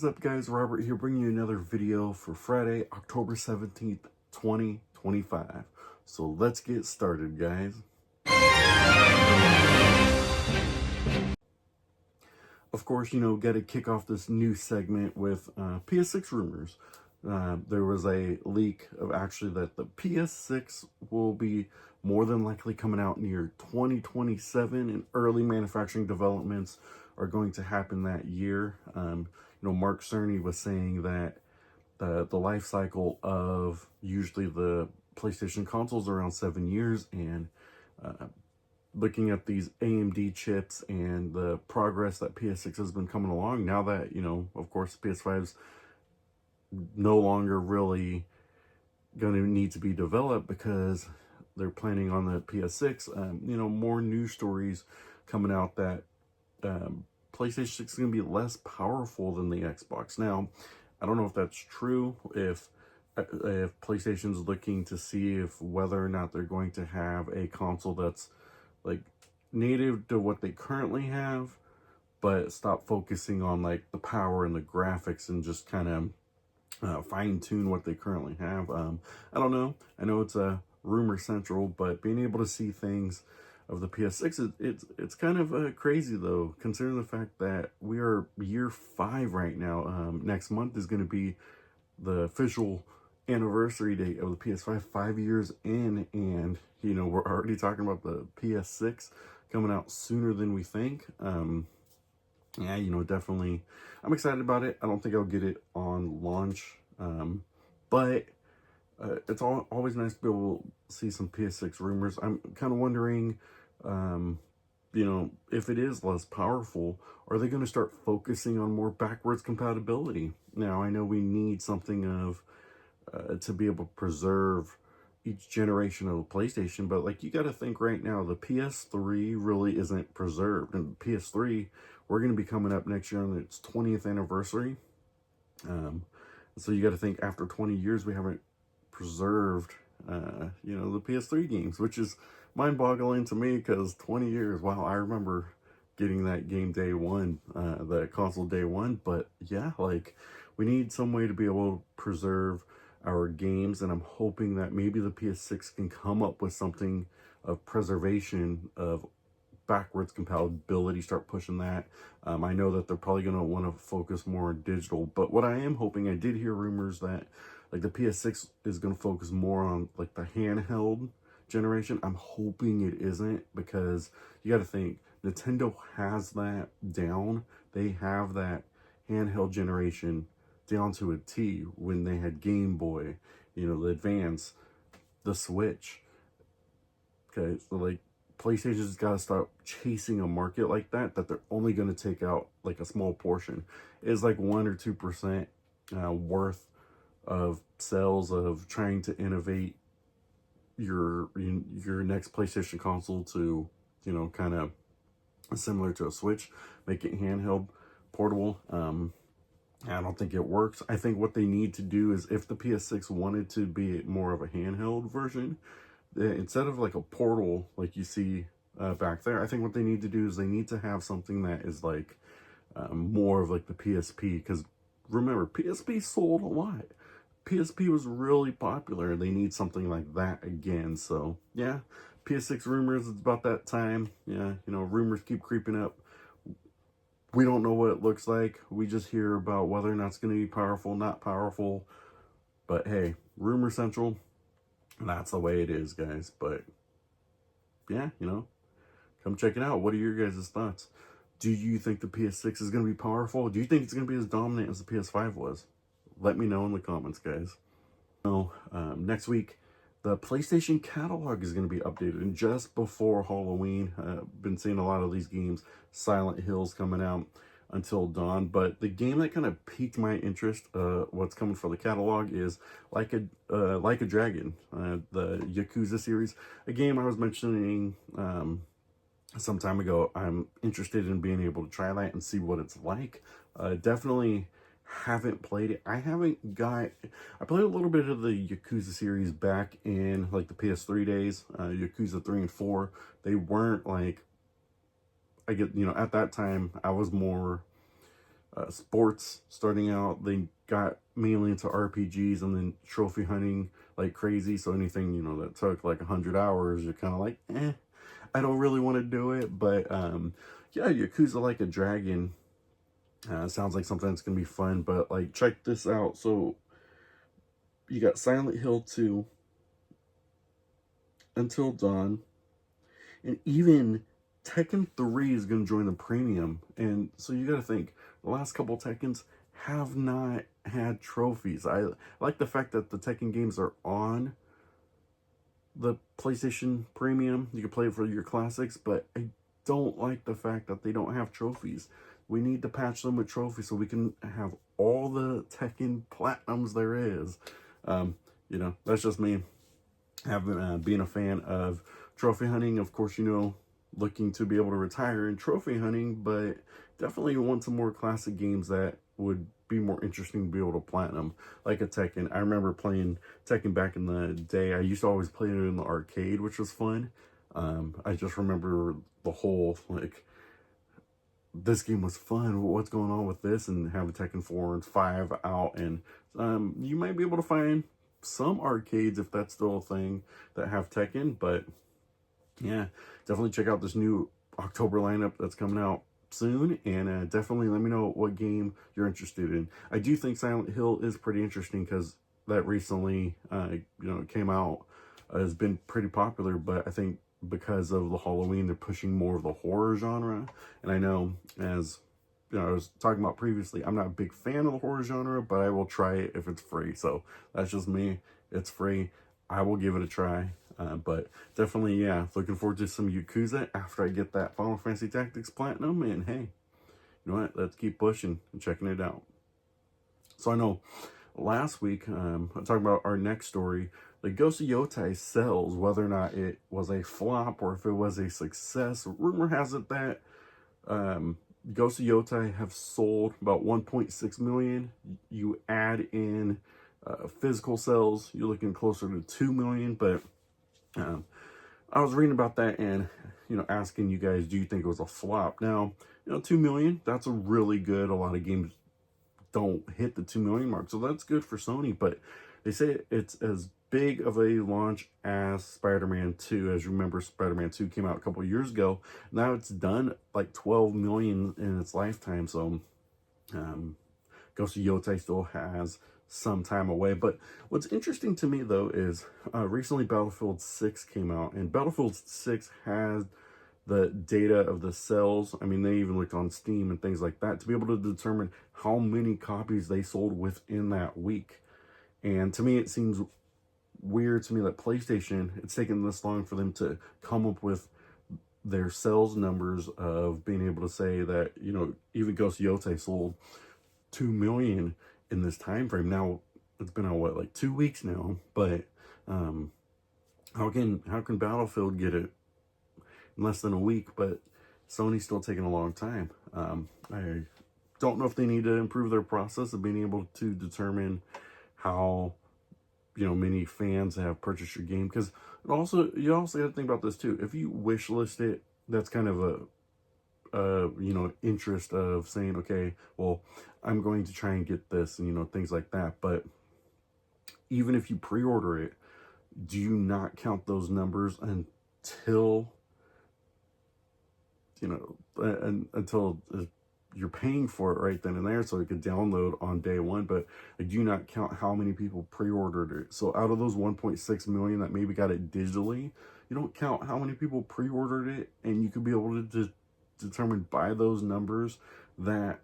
What's up guys, Robert here bringing you another video for Friday, October 17th, 2025. So let's get started guys. Of course, got to kick off this new segment with PS6 rumors. There was a leak of actually that the PS6 will be more than likely coming out near 2027 and early manufacturing developments are going to happen that year. Mark Cerny was saying that the life cycle of usually the PlayStation consoles are around 7 years, and looking at these AMD chips and the progress that PS6 has been coming along, now that, of course, PS5's no longer really going to need to be developed because they're planning on the PS6, more news stories coming out that PlayStation 6 is going to be less powerful than the Xbox. Now, I don't know if that's true, if PlayStation's looking to see if whether or not they're going to have a console that's like native to what they currently have, but stop focusing on like the power and the graphics and just kind of fine-tune what they currently have. I don't know. I know it's a rumor central, but being able to see things of the PS6, it's kind of crazy though, considering the fact that we are year 5 right now. Next month is going to be the official anniversary date of the PS5, 5 years in, and we're already talking about the PS6 coming out sooner than we think. Yeah, definitely I'm excited about it. I don't think I'll get it on launch, but it's always nice to be able to see some PS6 rumors. I'm kind of wondering, if it is less powerful, are they going to start focusing on more backwards compatibility? Now, I know we need something of to be able to preserve each generation of the PlayStation, but like, you got to think right now, the PS3 really isn't preserved, and the PS3, we're going to be coming up next year on its 20th anniversary. So you got to think, after 20 years, we haven't preserved, the PS3 games, which is mind-boggling to me, because 20 years, wow, I remember getting that game day one, the console day one. But yeah, like, we need some way to be able to preserve our games, and I'm hoping that maybe the PS6 can come up with something of preservation of backwards compatibility, start pushing that. I know that they're probably going to want to focus more on digital, but what I am hoping, I did hear rumors that like the PS6 is going to focus more on like the handheld generation. I'm hoping it isn't, because you got to think, Nintendo has that down. They have that handheld generation down to a T when they had Game Boy, the Advance, the Switch. Okay, so like, PlayStation's got to stop chasing a market like that they're only going to take out like a small portion. It's like 1 or 2% worth of sales of trying to innovate your next PlayStation console to, kind of similar to a Switch, make it handheld, portable. I don't think it works. I think what they need to do is, if the PS6 wanted to be more of a handheld version, instead of like a portal like you see back there, I think what they need to do is they need to have something that is like more of like the PSP, because remember, PSP sold a lot. PSP was really popular. They need something like that again. So yeah, PS6 rumors, it's about that time. Yeah, rumors keep creeping up. We don't know what it looks like. We just hear about whether or not it's going to be powerful, not powerful. But hey, rumor central, that's the way it is, guys. But yeah, come check it out. What are your guys' thoughts? Do you think the PS6 is going to be powerful? Do you think it's going to be as dominant as the PS5 was? Let me know in the comments, guys. Next week, the PlayStation catalog is going to be updated, and just before Halloween, been seeing a lot of these games. Silent Hill's coming out, Until Dawn, but the game that kind of piqued my interest, what's coming for the catalog, is Like a Dragon, the Yakuza series, a game I was mentioning some time ago. I'm interested in being able to try that and see what it's like. Definitely haven't played it. I played a little bit of the Yakuza series back in like the PS3 days. Yakuza 3 and 4, they weren't like, at that time I was more sports starting out. They got mainly into RPGs and then trophy hunting like crazy. So anything, you know, that took like 100 hours, you're kind of like, I don't really want to do it. But yeah, Yakuza Like a Dragon sounds like something that's going to be fun. But like, check this out. So you got Silent Hill 2, Until Dawn, and even Tekken 3 is going to join the premium. And so you got to think, the last couple Tekkens have not had trophies. I like the fact that the Tekken games are on the PlayStation Premium. You can play it for your classics, but I don't like the fact that they don't have trophies. We need to patch them with trophies so we can have all the Tekken Platinums there is. You know, that's just me having being a fan of trophy hunting. Of course, you know, looking to be able to retire in trophy hunting, but definitely want some more classic games that would be more interesting to be able to platinum, like a Tekken. I remember playing Tekken back in the day. I used to always play it in the arcade, which was fun. I just remember the whole, like, this game was fun. What's going on with this? And have a Tekken 4 and 5 out. And you might be able to find some arcades, if that's still a thing, that have Tekken. But yeah, definitely check out this new October lineup that's coming out soon, and definitely let me know what game you're interested in. I do think Silent Hill is pretty interesting because that recently you know, came out, has been pretty popular, but I think because of the Halloween, they're pushing more of the horror genre. And I know, as you know, I was talking about previously, I'm not a big fan of the horror genre, but I will try it if it's free. So that's just me. It's free. I will give it a try. But definitely, yeah, looking forward to some Yakuza after I get that Final Fantasy Tactics Platinum. And hey, you know what? Let's keep pushing and checking it out. So I know last week, I talked about our next story. The Ghost of Yotei sells, whether or not it was a flop or if it was a success. Rumor has it that Ghost of Yotei have sold about 1.6 million. You add in physical sales, you're looking closer to 2 million. But I was reading about that and, you know, asking you guys, do you think it was a flop? Now, you know, 2 million, that's a really good. A lot of games don't hit the 2 million mark, so that's good for Sony. But they say it's as big of a launch as Spider-Man 2. As you remember, Spider-Man 2 came out a couple years ago. Now it's done like 12 million in its lifetime. So Ghost of Yotei still has some time away. But what's interesting to me, though, is recently Battlefield 6 came out, and Battlefield 6 has the data of the sales. I mean, they even looked on Steam and things like that to be able to determine how many copies they sold within that week. And to me, it seems weird to me that PlayStation, it's taken this long for them to come up with their sales numbers of being able to say that, you know, even Ghost of Yotei sold 2 million in this time frame. Now it's been on what, like 2 weeks now, but how can Battlefield get it in less than a week, but Sony's still taking a long time? I don't know if they need to improve their process of being able to determine how, you know, many fans have purchased your game, because also you also got to think about this too. If you wish list it, that's kind of a you know, interest of saying, okay, well, I'm going to try and get this, and, you know, things like that. But even if you pre-order it, do you not count those numbers until, you know, until you're paying for it right then and there, so it could download on day one? But I do not count how many people pre-ordered it. So out of those 1.6 million that maybe got it digitally, you don't count how many people pre-ordered it, and you could be able to determine by those numbers that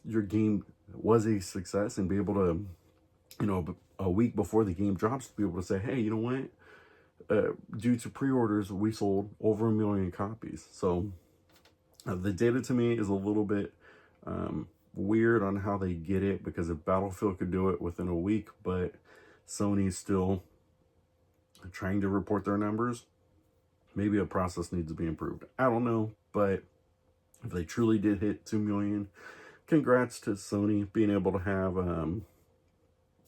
your game was a success, and be able to, you know, a week before the game drops, to be able to say, hey, you know what, due to pre-orders, we sold over 1 million copies. So the data to me is a little bit weird on how they get it, because if Battlefield could do it within a week, but Sony's still trying to report their numbers, maybe a process needs to be improved. I don't know, but if they truly did hit 2 million, congrats to Sony being able to have,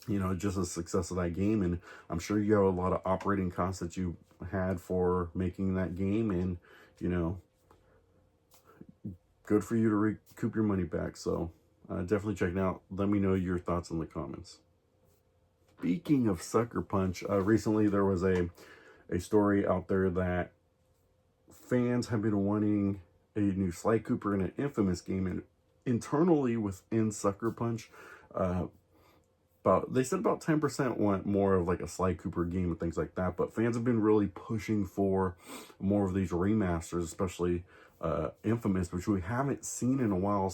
you know, just a success of that game. And I'm sure you have a lot of operating costs that you had for making that game, and, you know, good for you to recoup your money back. So definitely check it out. Let me know your thoughts in the comments. Speaking of Sucker Punch, recently there was a story out there that fans have been wanting a new Sly Cooper in an Infamous game, and internally within Sucker Punch, they said about 10% want more of like a Sly Cooper game and things like that, but fans have been really pushing for more of these remasters, especially Infamous, which we haven't seen in a while.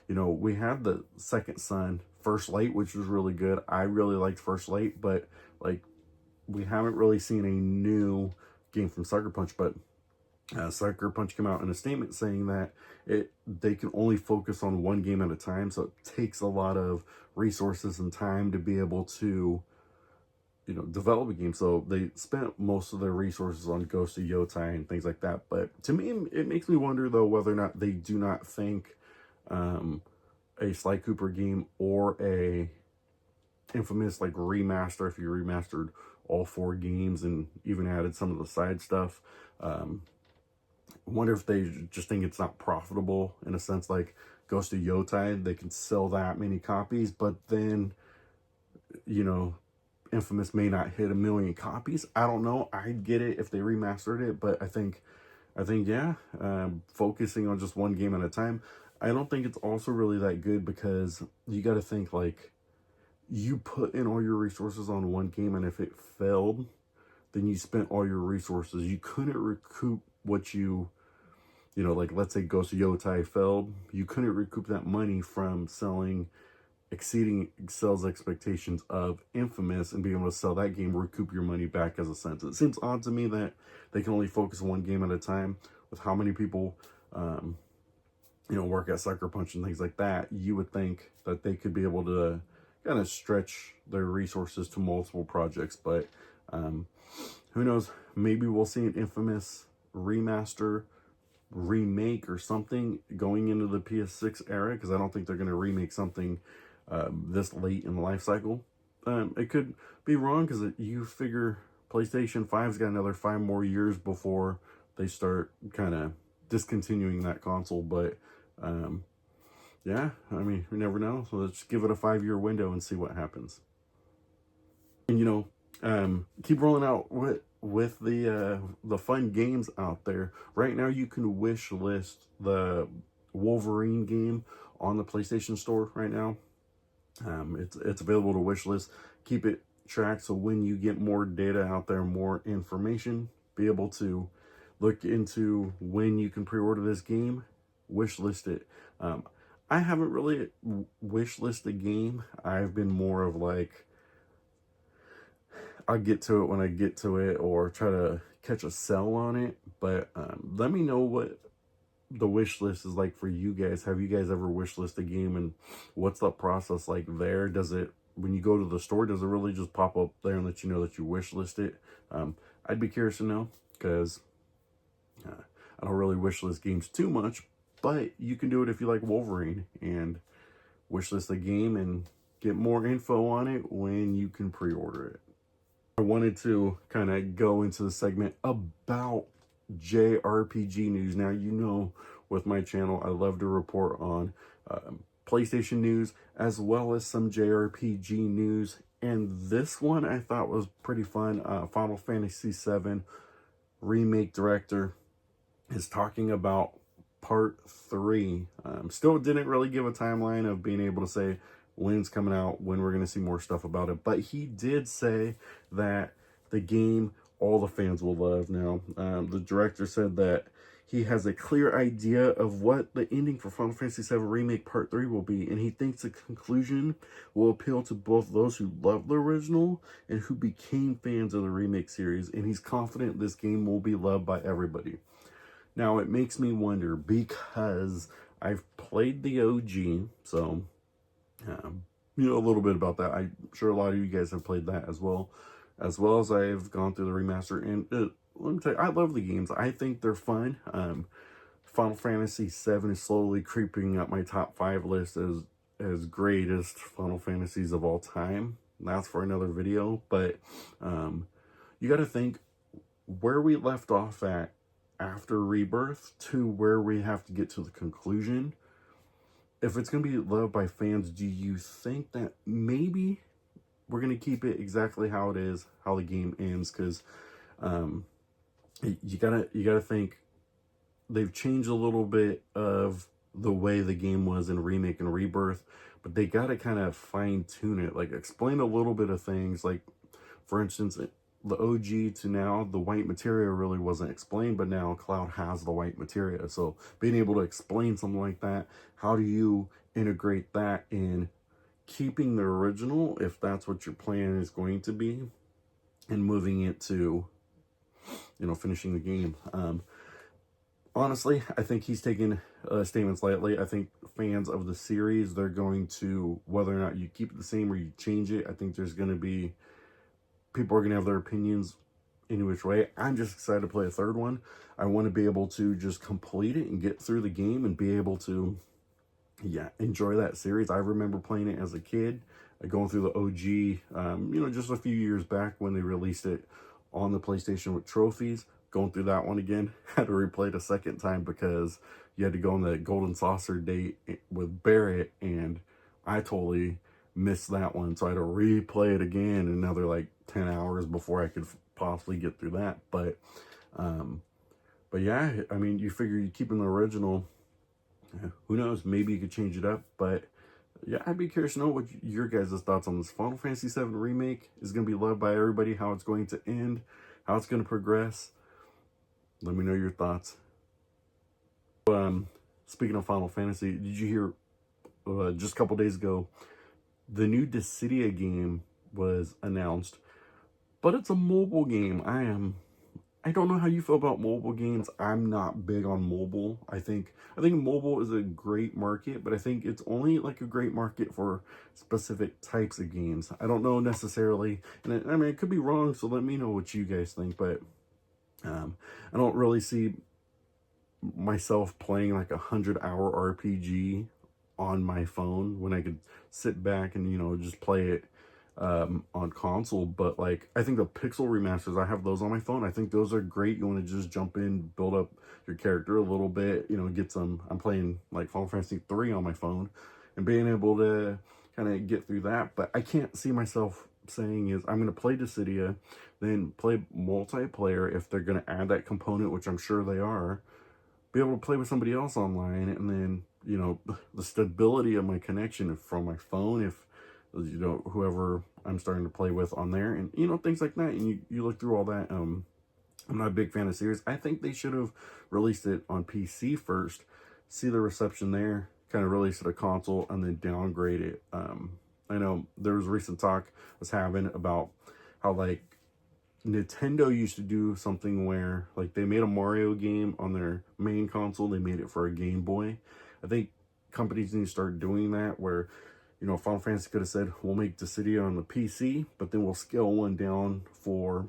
You know, we had the Second Son First Light, which was really good. I really liked First Light, but like we haven't really seen a new game from Sucker Punch. But Sucker Punch came out in a statement saying that they can only focus on one game at a time, so it takes a lot of resources and time to be able to, you know, develop a game. So they spent most of their resources on Ghost of Yotei and things like that. But to me, it makes me wonder though whether or not they do not think a Sly Cooper game or a Infamous like remaster, if you remastered all 4 games and even added some of the side stuff, wonder if they just think it's not profitable in a sense. Like Ghost of Yotei, they can sell that many copies, but then, you know, Infamous may not hit 1 million copies. I don't know. I'd get it if they remastered it, but I think yeah, focusing on just one game at a time, I don't think it's also really that good, because you got to think like you put in all your resources on one game, and if it failed, then you spent all your resources. You couldn't recoup what you know, like let's say Ghost of Yotei failed, you couldn't recoup that money from exceeding sales expectations of Infamous and being able to sell that game, recoup your money back as a sense. It seems odd to me that they can only focus on one game at a time with how many people, you know, work at Sucker Punch and things like that. You would think that they could be able to kind of stretch their resources to multiple projects, but who knows? Maybe we'll see an Infamous remaster, remake, or something going into the PS6 era, because I don't think they're going to remake something this late in the life cycle. It could be wrong, because you figure PlayStation 5's got another 5 more years before they start kind of discontinuing that console. But yeah, I mean, we never know. So let's give it a 5-year window and see what happens. And, you know, keep rolling out with the fun games out there. Right now, you can wish list the Wolverine game on the PlayStation Store right now. It's available to wish list. Keep it tracked, so when you get more data out there, more information, be able to look into when you can pre-order this game, wish list it. I haven't really wish listed a game. I've been more of like, I'll get to it when I get to it, or try to catch a sell on it. But let me know what the wish list is like for you guys. Have you guys ever wish list a game, and what's the process like there? Does it, when you go to the store, does it really just pop up there and let you know that you wish list it? I'd be curious to know, because I don't really wish list games too much, but you can do it if you like Wolverine and wish list a game and get more info on it when you can pre-order it. I wanted to kind of go into the segment about JRPG news. Now, you know, with my channel, I love to report on PlayStation news as well as some JRPG news. And this one I thought was pretty fun. Final Fantasy VII Remake director is talking about part 3. Still didn't really give a timeline of being able to say when it's coming out, when we're going to see more stuff about it. But he did say that the game all the fans will love. Now, the director said that he has a clear idea of what the ending for Final Fantasy VII Remake Part 3 will be, and he thinks the conclusion will appeal to both those who love the original and who became fans of the remake series, and he's confident this game will be loved by everybody. Now, it makes me wonder, because I've played the OG, so, you know, a little bit about that. I'm sure a lot of you guys have played that as well as I've gone through the remaster. And let me tell you, I love the games. I think they're fun. Final Fantasy VII is slowly creeping up my top 5 list as greatest Final Fantasies of all time. That's for another video. But you got to think where we left off at after Rebirth to where we have to get to the conclusion. if it's going to be loved by fans, do you think that maybe we're going to keep it exactly how it is, how the game ends? Because um, you gotta think they've changed a little bit of the way the game was in Remake and Rebirth, but they gotta kind of fine tune it, like explain a little bit of things. Like, for instance, the OG to now, the white materia really wasn't explained, but now Cloud has the white materia. So being able to explain something like that, how do you integrate that in keeping the original, if that's what your plan is going to be, and moving it to, finishing the game? Honestly, I think he's taking statements lightly. I think fans of the series, they're going to, whether or not you keep it the same or you change it, I think there's going to be, people are going to have their opinions any which way. I'm just excited to play a third one. I want to be able to just complete it and get through the game and be able to, enjoy that series. I remember playing it as a kid, going through the OG, just a few years back when they released it on the PlayStation with trophies. Going through that one again, had to replay it a second time because you had to go on the golden saucer date with Barrett, and I totally missed that one, so I had to replay it again another like 10 hours before I could possibly get through that. But yeah, I mean, you figure you keeping the original, who knows, maybe you could change it up. But yeah, I'd be curious to know what your guys' thoughts on this. Final Fantasy VII Remake is going to be loved by everybody, how it's going to end, how it's going to progress. Let me know your thoughts. Speaking of Final Fantasy, did you hear just a couple days ago, the new Dissidia game was announced, but it's a mobile game. I don't know how you feel about mobile games. I'm not big on mobile. I think mobile is a great market, but I think it's only like a great market for specific types of games. I don't know necessarily, and I mean, it could be wrong, so let me know what you guys think. But I don't really see myself playing like 100-hour RPG on my phone when I could sit back and just play it on console. But like, I think the pixel remasters, I have those on my phone. I think those are great. You want to just jump in, build up your character a little bit, get some. I'm playing like Final Fantasy 3 on my phone, and being able to kind of get through that. But I can't see myself saying is I'm going to play Dissidia, then play multiplayer if they're going to add that component, which I'm sure they are, be able to play with somebody else online, and then the stability of my connection from my phone, if whoever I'm starting to play with on there, and things like that. And you look through all that. I'm not a big fan of series. I think they should have released it on PC first, see the reception there, kind of release it a console, and then downgrade it. I know there was recent talk I was having about how like Nintendo used to do something where like they made a Mario game on their main console, they made it for a Game Boy. I think companies need to start doing that, where Final Fantasy could have said, we'll make Dissidia on the PC, but then we'll scale one down for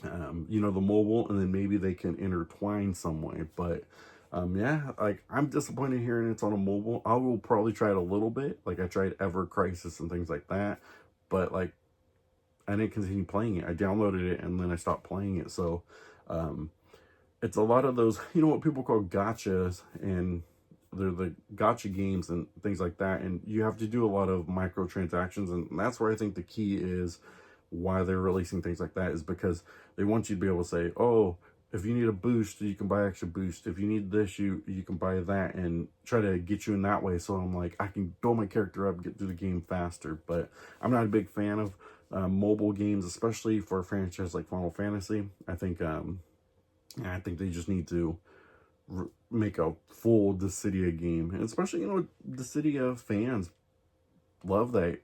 the mobile, and then maybe they can intertwine some way. But yeah, like, I'm disappointed hearing it's on a mobile. I will probably try it a little bit, like I tried Ever Crisis and things like that, but like I didn't continue playing it. I downloaded it and then I stopped playing it. So it's a lot of those, what people call gotchas, and they're the gotcha games and things like that. And you have to do a lot of microtransactions, and that's where I think the key is why they're releasing things like that, is because they want you to be able to say, oh, if you need a boost, you can buy extra boost. If you need this, you can buy that, and try to get you in that way. So I'm like, I can build my character up, get through the game faster. But I'm not a big fan of mobile games, especially for a franchise like Final Fantasy. I think they just need to make a full Dissidia game, and especially Dissidia fans love that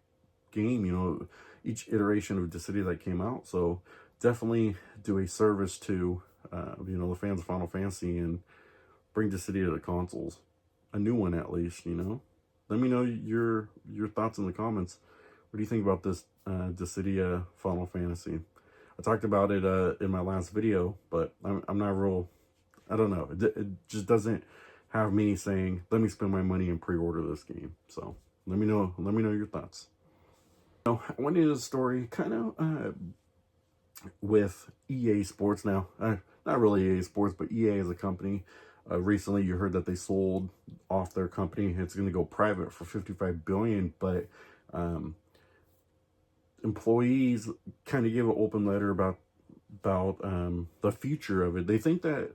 game. Each iteration of Dissidia that came out. So definitely do a service to the fans of Final Fantasy and bring Dissidia to consoles, a new one at least. Let me know your thoughts in the comments. What do you think about this Dissidia Final Fantasy? I talked about it in my last video, but I'm not real. I don't know. It just doesn't have me saying, let me spend my money and pre-order this game. So let me know your thoughts. I went into the story kind of with EA Sports now. Not really EA Sports, but EA as a company. Recently, you heard that they sold off their company. It's going to go private for $55 billion, but employees kind of give an open letter about the future of it. They think that,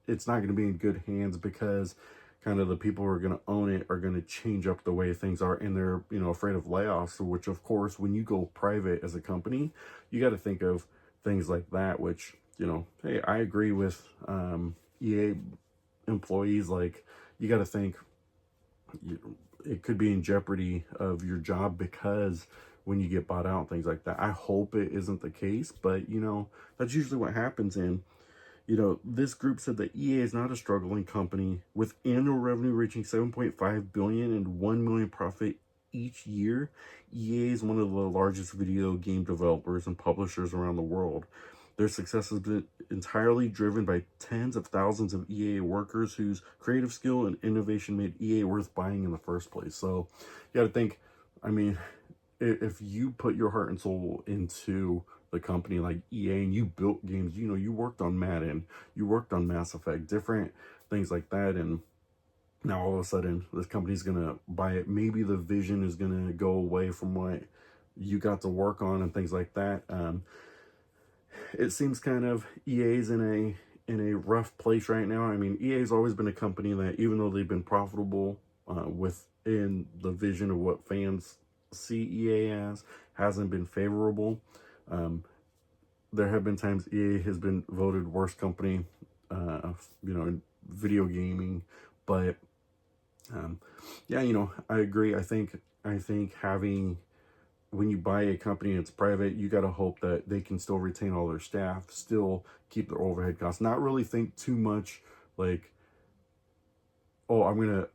it's not going to be in good hands because kind of the people who are going to own it are going to change up the way things are, and they're, afraid of layoffs, which of course, when you go private as a company, you got to think of things like that, which, hey, I agree with EA employees. Like, you got to think it could be in jeopardy of your job because when you get bought out, things like that. I hope it isn't the case, but that's usually what happens. And this group said that EA is not a struggling company with annual revenue reaching 7.5 billion and 1 million profit each year. EA is one of the largest video game developers and publishers around the world. Their success has been entirely driven by tens of thousands of EA workers whose creative skill and innovation made EA worth buying in the first place. So you got to think, I mean, if you put your heart and soul into the company like EA and you built games, you worked on Madden, you worked on Mass Effect, different things like that, and now all of a sudden this company's gonna buy it. Maybe the vision is gonna go away from what you got to work on and things like that. It seems kind of EA's in a rough place right now. I mean, EA's always been a company that, even though they've been profitable within the vision of what fans see EA as, hasn't been favorable. There have been times EA has been voted worst company, in video gaming, but yeah, I agree. I think having, when you buy a company and it's private, you got to hope that they can still retain all their staff, still keep their overhead costs, not really think too much like, oh, I'm gonna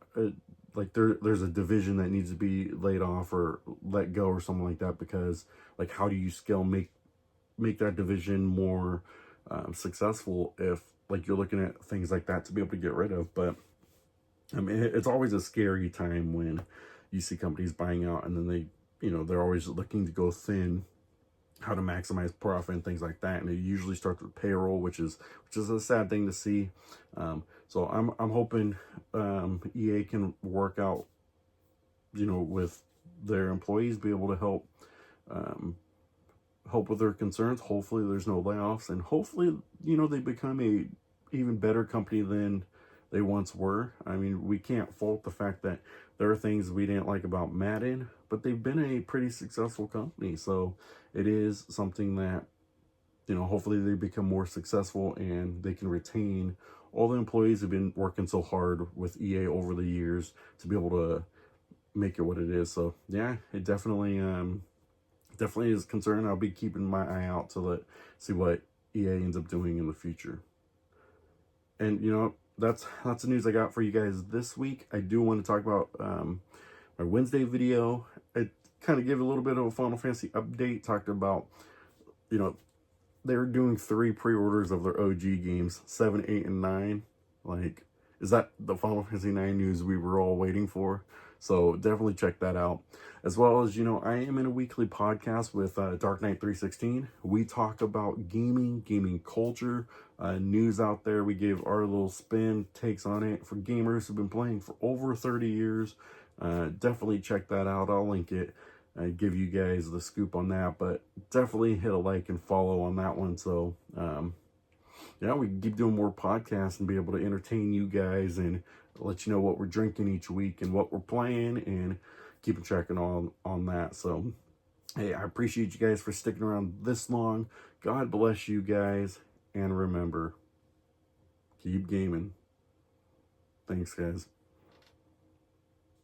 like there's a division that needs to be laid off or let go or something like that, because like, how do you scale, make that division more successful if like you're looking at things like that to be able to get rid of. But I mean, it's always a scary time when you see companies buying out and then they're always looking to go thin, how to maximize profit and things like that, and it usually starts with payroll, which is a sad thing to see. So I'm hoping EA can work out, with their employees, be able to help with their concerns. Hopefully there's no layoffs, and hopefully they become a even better company than they once were. I mean, we can't fault the fact that there are things we didn't like about Madden, but they've been a pretty successful company. So it is something that, hopefully they become more successful and they can retain all the employees who've been working so hard with EA over the years to be able to make it what it is. So yeah, it definitely is concerning. I'll be keeping my eye out to see what EA ends up doing in the future. And that's the news I got for you guys this week. I do want to talk about my Wednesday video. I kind of gave a little bit of a Final Fantasy update, talked about, they're doing 3 pre-orders of their OG games, 7, 8, and 9. Like, is that the Final Fantasy 9 news we were all waiting for? So definitely check that out. As well as, I am in a weekly podcast with Dark Knight 316. We talk about gaming culture, news out there. We give our little spin takes on it for gamers who've been playing for over 30 years. Definitely check that out. I'll link it. Give you guys the scoop on that, but definitely hit a like and follow on that one. So, yeah, we can keep doing more podcasts and be able to entertain you guys and let you know what we're drinking each week and what we're playing, and keeping track on that. So, hey, I appreciate you guys for sticking around this long. God bless you guys, and remember, keep gaming. Thanks, guys.